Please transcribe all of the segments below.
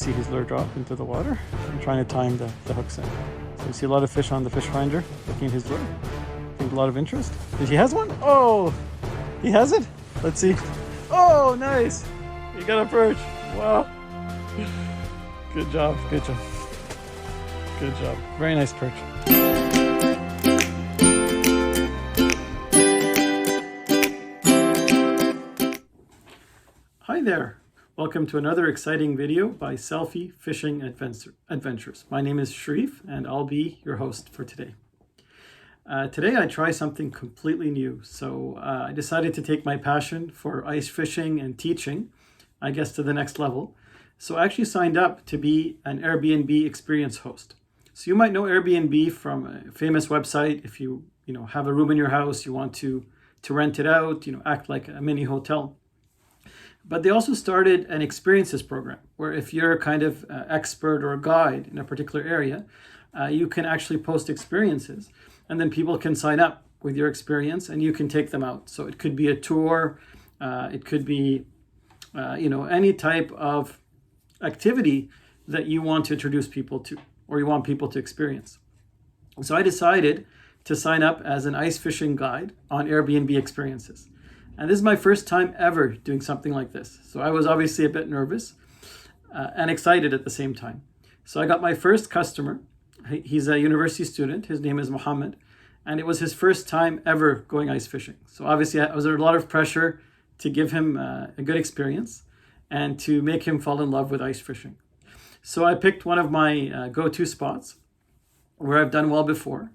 See his lure drop into the water. I'm trying to time the hooks in. So you see a lot of fish on the fish finder looking at his lure. I think a lot of interest. He has one? Oh, he has it? Let's see. Oh, nice. You got a perch. Wow. Good job. Good job. Good job. Very nice perch. Hi there. Welcome to another exciting video by Selfie Fishing Adventures. My name is Sharif and I'll be your host for today. Today I try something completely new. So I decided to take my passion for ice fishing and teaching, I guess, to the next level. So I actually signed up to be an Airbnb experience host. So you might know Airbnb from a famous website. If you have a room in your house, you want to rent it out, act like a mini hotel. But they also started an experiences program where if you're kind of expert or a guide in a particular area, you can actually post experiences and then people can sign up with your experience and you can take them out. So it could be a tour, it could be, any type of activity that you want to introduce people to or you want people to experience. So I decided to sign up as an ice fishing guide on Airbnb experiences. And this is my first time ever doing something like this. So I was obviously a bit nervous and excited at the same time. So I got my first customer. He's a university student. His name is Mohammed. And it was his first time ever going ice fishing. So obviously I was under a lot of pressure to give him a good experience and to make him fall in love with ice fishing. So I picked one of my go-to spots where I've done well before.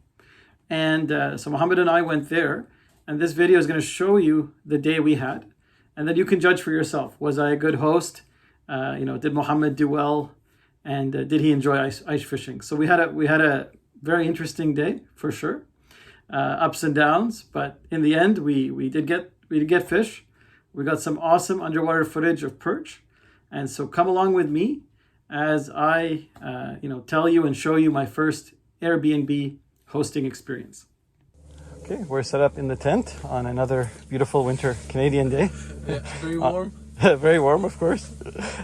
And so Mohammed and I went there. And this video is going to show you the day we had. And then you can judge for yourself. Was I a good host? Did Mohammed do well? And did he enjoy ice fishing? So we had a very interesting day for sure. Ups and downs, but in the end we did get fish. We got some awesome underwater footage of perch. And so come along with me as I tell you and show you my first Airbnb hosting experience. Okay, we're set up in the tent on another beautiful winter Canadian day. Yeah, very warm. Very warm, of course.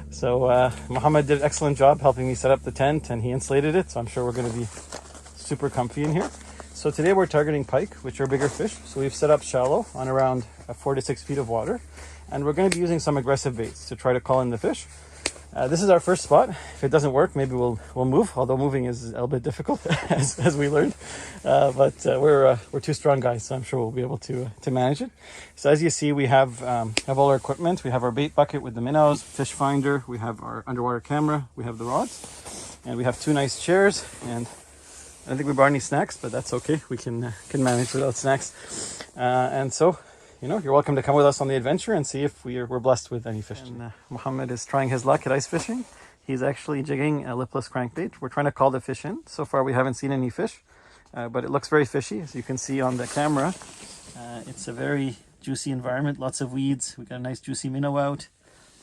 So Mohammed did an excellent job helping me set up the tent and he insulated it. So I'm sure we're going to be super comfy in here. So today we're targeting pike, which are bigger fish. So we've set up shallow on around 4 to 6 feet of water. And we're going to be using some aggressive baits to try to call in the fish. This is our first spot. If it doesn't work, maybe we'll move, although moving is a little bit difficult as we learned. But we're two strong guys, so I'm sure we'll be able to manage it. So as you see, we have all our equipment. We have our bait bucket with the minnows, fish finder, we have our underwater camera, we have the rods, and we have 2 nice chairs. And I don't think we brought any snacks, but that's okay. We can manage without snacks. And so, you're welcome to come with us on the adventure and see if we're blessed with any fish. And Mohammed is trying his luck at ice fishing. He's actually jigging a lipless crankbait. We're trying to call the fish in. So far we haven't seen any fish, but it looks very fishy. As you can see on the camera, it's a very juicy environment, lots of weeds. We got a nice juicy minnow out,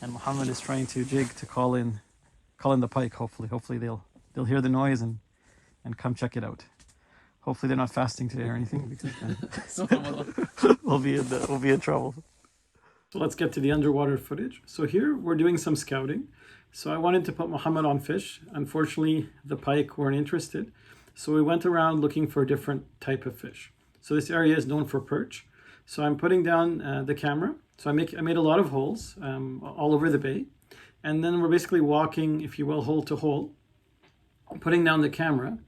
and Mohammed is trying to jig to call in the pike. Hopefully they'll hear the noise and come check it out. Hopefully they're not fasting today or anything, because we'll be in trouble. So let's get to the underwater footage. So here we're doing some scouting. So I wanted to put Mohammed on fish. Unfortunately, the pike weren't interested. So we went around looking for a different type of fish. So this area is known for perch. So I'm putting down the camera. So I made a lot of holes all over the bay. And then we're basically walking, if you will, hole to hole, putting down the camera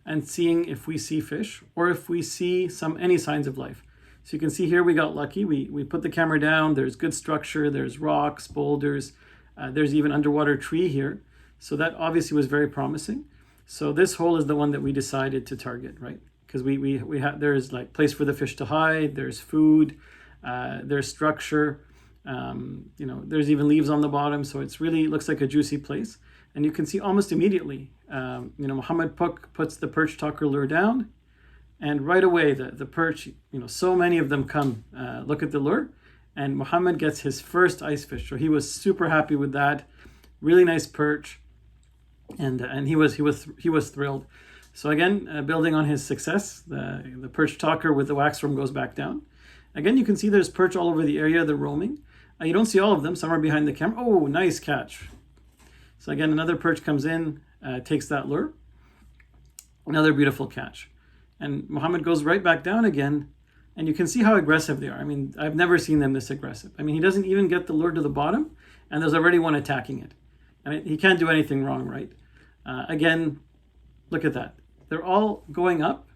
and seeing if we see fish or if we see any signs of life. So you can see here we got lucky. We put the camera down. There's good structure. There's rocks, boulders. There's even underwater tree here. So that obviously was very promising. So this hole is the one that we decided to target, right? Because there's like place for the fish to hide. There's food. There's structure. There's even leaves on the bottom. So it's really looks like a juicy place. And you can see almost immediately, Mohammed puts the perch talker lure down, and right away the perch, so many of them come look at the lure, and Mohammed gets his first ice fish. So he was super happy with that, really nice perch, and he was thrilled. So again, building on his success, the perch talker with the wax worm goes back down. Again, you can see there's perch all over the area. They're roaming. You don't see all of them. Some are behind the camera. Oh, nice catch. So again, another perch comes in, takes that lure. Another beautiful catch. And Mohammed goes right back down again, and you can see how aggressive they are. I mean, I've never seen them this aggressive. I mean, he doesn't even get the lure to the bottom, and there's already one attacking it. I mean, he can't do anything wrong, right? Again, look at that. They're all going up,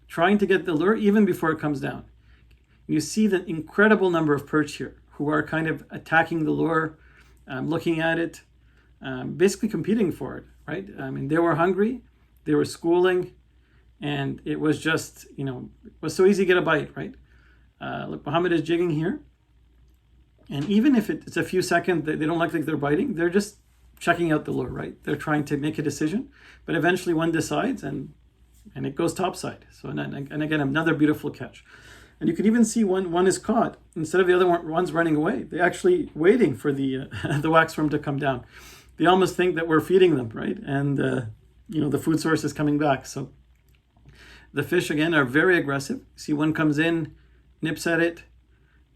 trying to get the lure even before it comes down. You see the incredible number of perch here who are kind of attacking the lure, looking at it, basically competing for it, right? I mean, they were hungry, they were schooling, and it was just, it was so easy to get a bite, right? Look, Mohammed is jigging here. And even if it's a few seconds, they don't look like they're biting, they're just checking out the lure, right? They're trying to make a decision, but eventually one decides and it goes topside. So, and again, another beautiful catch. And you can even see one is caught. Instead of the other ones running away, they're actually waiting for the the wax worm to come down. They almost think that we're feeding them, right? And, the food source is coming back. So the fish, again, are very aggressive. See, one comes in, nips at it,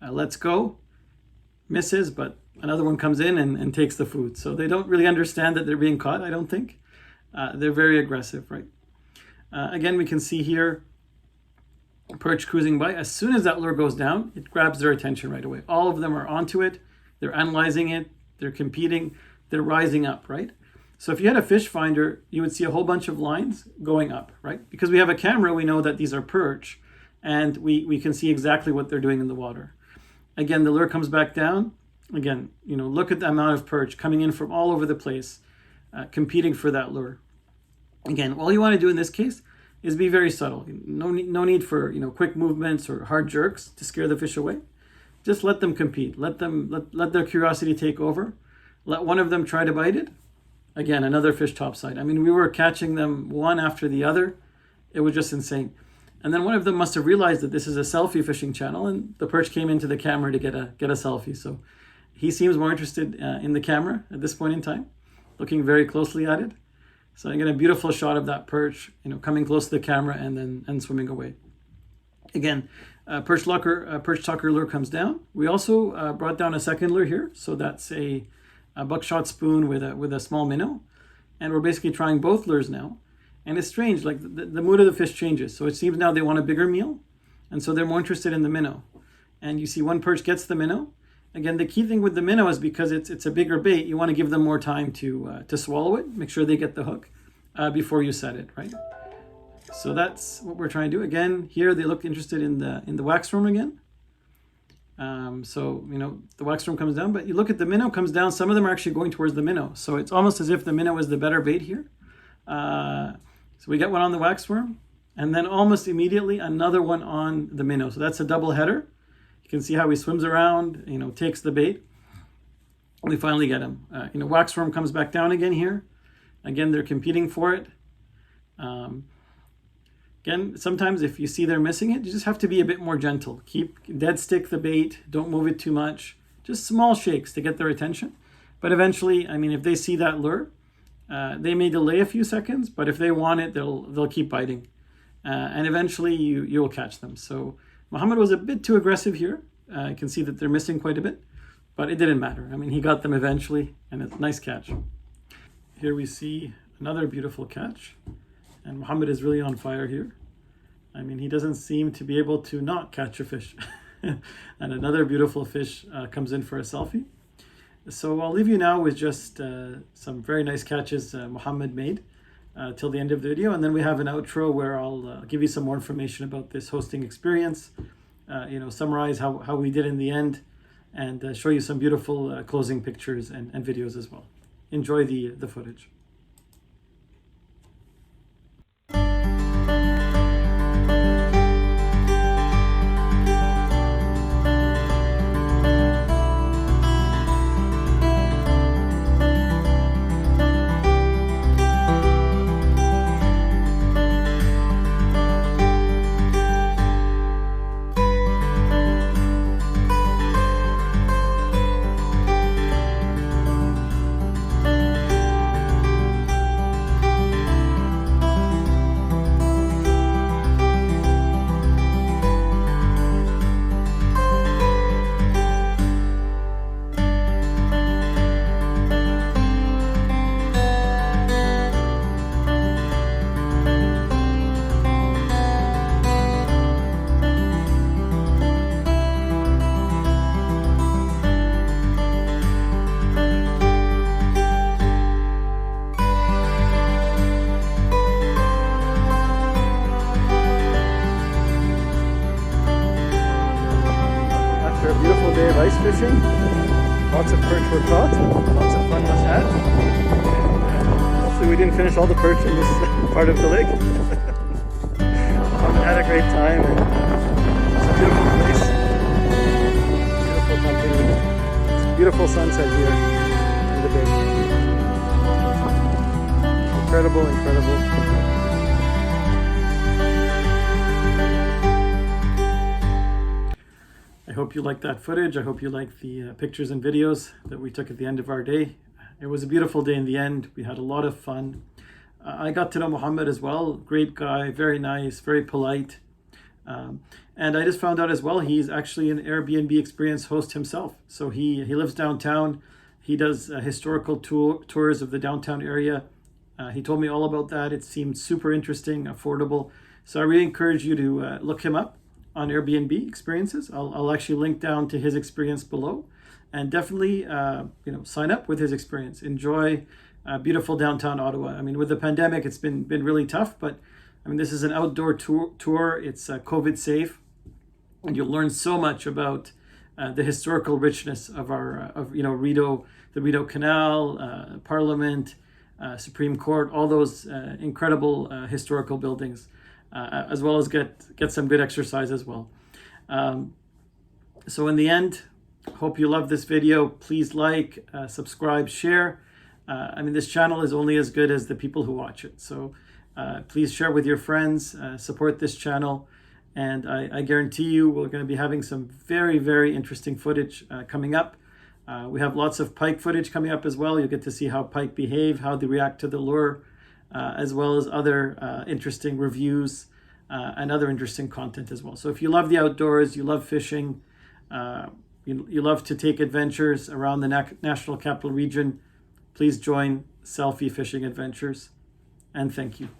lets go, misses, but another one comes in and takes the food. So they don't really understand that they're being caught, I don't think. They're very aggressive, right? Again, we can see here, perch cruising by. As soon as that lure goes down, it grabs their attention right away. All of them are onto it. They're analyzing it. They're competing. They're rising up, right? So if you had a fish finder, you would see a whole bunch of lines going up, right? Because we have a camera, we know that these are perch, and we can see exactly what they're doing in the water. Again, the lure comes back down. Again, look at the amount of perch coming in from all over the place, competing for that lure. Again, all you want to do in this case is be very subtle. No need for quick movements or hard jerks to scare the fish away. Just let them compete. Let their curiosity take over. Let one of them try to bite it. Again, another fish topside. I mean, we were catching them one after the other. It was just insane. And then one of them must have realized that this is a selfie fishing channel, and the perch came into the camera to get a selfie. So he seems more interested in the camera at this point in time, looking very closely at it. So I get a beautiful shot of that perch, coming close to the camera and swimming away. Again, perch tucker lure comes down. We also brought down a second lure here. So that's a buckshot spoon with a small minnow. And we're basically trying both lures now. And it's strange, like the mood of the fish changes. So it seems now they want a bigger meal. And so they're more interested in the minnow. And you see one perch gets the minnow. Again, the key thing with the minnow is because it's a bigger bait, you want to give them more time to swallow it. Make sure they get the hook before you set it, right? So that's what we're trying to do. Again, here they look interested in the wax worm again. The wax worm comes down, but you look at the minnow comes down. Some of them are actually going towards the minnow. So it's almost as if the minnow is the better bait here. So we get one on the wax worm, and then almost immediately another one on the minnow. So that's a double header. You can see how he swims around, takes the bait. We finally get him. Wax worm comes back down again here. Again, they're competing for it. Again, sometimes if you see they're missing it, you just have to be a bit more gentle. Dead stick the bait. Don't move it too much. Just small shakes to get their attention. But eventually, if they see that lure, they may delay a few seconds, but if they want it, they'll keep biting. And eventually you'll catch them. So Mohammed was a bit too aggressive here. You can see that they're missing quite a bit, but it didn't matter. He got them eventually, and it's a nice catch. Here we see another beautiful catch, and Mohammed is really on fire here. He doesn't seem to be able to not catch a fish. And another beautiful fish comes in for a selfie. So I'll leave you now with just some very nice catches Mohammed made till the end of the video, and then we have an outro where I'll give you some more information about this hosting experience, summarize how we did in the end, and show you some beautiful closing pictures and videos as well. Enjoy the footage. fishing. Lots of perch were caught. Lots of fun was had. Hopefully we didn't finish all the perch in this part of the lake. Mohammed had a great time. And it's a beautiful place. Beautiful company. It's a beautiful sunset here in the bay. Incredible, incredible. I hope you liked that footage. I hope you liked the pictures and videos that we took at the end of our day. It was a beautiful day in the end. We had a lot of fun. I got to know Mohammed as well. Great guy, very nice, very polite. And I just found out as well, he's actually an Airbnb experience host himself. So he lives downtown. He does historical tours of the downtown area. He told me all about that. It seemed super interesting, affordable. So I really encourage you to look him up on Airbnb experiences. I'll actually link down to his experience below, and definitely sign up with his experience. Enjoy beautiful downtown Ottawa. I mean, with the pandemic, it's been really tough, but I mean, this is an outdoor tour. It's COVID safe, and you'll learn so much about the historical richness of our Rideau, the Rideau Canal, Parliament, Supreme Court, all those incredible historical buildings. As well as get some good exercise as well. So in the end, hope you love this video. Please like, subscribe, share. I mean, this channel is only as good as the people who watch it. So please share with your friends, support this channel. And I guarantee you we're going to be having some very, very interesting footage coming up. We have lots of pike footage coming up as well. You'll get to see how pike behave, how they react to the lure. As well as other interesting reviews and other interesting content as well. So if you love the outdoors, you love fishing, you love to take adventures around the National Capital Region, please join Selfie Fishing Adventures. And thank you.